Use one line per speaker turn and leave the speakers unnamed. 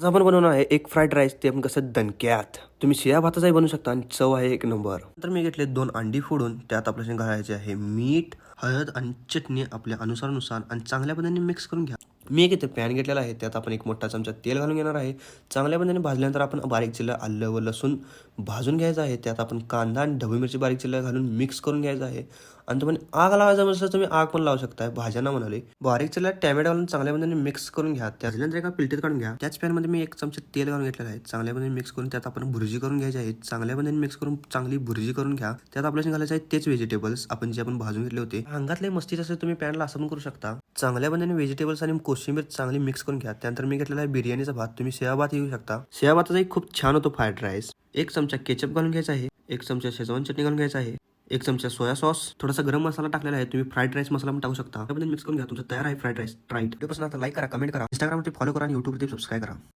आज आपण बनवणार आहे एक फ्राईड राईस. ते आपण कसं दणक्यात तुम्ही शिळ्या भाताचाही बनवू शकता आणि चव आहे एक नंबर. तर मी घेतले 2 अंडी फोडून त्यात आपल्याला घालायचे आहे मीठ, हळद आणि चटणी आपल्या अनुसारानुसार आणि चांगल्या पद्धतीने मिक्स करून घ्या. मी एक इथे पॅन घेतलेला आहे, त्यात आपण एक मोठा चमचा तेल घालून घेणार आहे. चांगल्या पद्धतीने भाजल्यानंतर आपण बारीक चिरलेलं आलं व लसूण भाजून घ्यायचं आहे. त्यात आपण कांदा आणि ढबू मिरची बारीक चिरलेलं घालून मिक्स करून घ्यायचं आहे. आणि तुम्ही आग लावायचं म्हणजे तुम्ही आग पण लावू शकताय, भाज्यांना म्हणाले. बारीक चिरलेला टॅमॅटो घालून चांगल्या पद्धतीने मिक्स करून घ्या. त्यानंतर एका प्लेटीत काढून घ्या. त्याच पॅनमध्ये मी एक चमचा तेल घालून घेतलेलं आहे. चांगल्या पद्धतीने मिक्स करून त्यात आपण भुर्जी करून घ्यायची आहे. चांगल्या पद्धतीने मिक्स करून चांगली भुर्जी करून घ्या. त्यात आपल्याला घालायचं आहे तेच व्हेजिटेबल्स आपण जे आपण भाजून घेतले होते. अंगातले मस्तीच असेल तुम्ही पॅनला असं पण करू शकता. चांगल्या पद्धतीने व्हेजिटेबल्स आणि कोशिंबीर चांगली मिक्स करून घ्या. त्यानंतर मी घेतलेला आहे बिर्याणीचा भात. तुम्ही शेवा भात घेऊ शकता. शेवा भाताचाही खूप छान होतो फ्राईड राईस. एक चमचा केचप घालून घ्यायचा आहे. एक चमचा शेजवान चटणी घालून घ्यायचा आहे. एक चमचा सोया सॉस, थोडासा गरम मसाला टाकलेला आहे. तुम्ही फ्राईड राईस मसाला पण टाकू शकता. त्यामध्ये मिक्स करून घ्या. तुमचा तयार आहे फ्राईड राईस. ट्राईट. व्हिडिओ पसंत आता लाईक करा, कमेंट करा, इंस्टाग्रामवरती फॉलो करा आणि युट्यूबवरती सबस्क्राईब करा.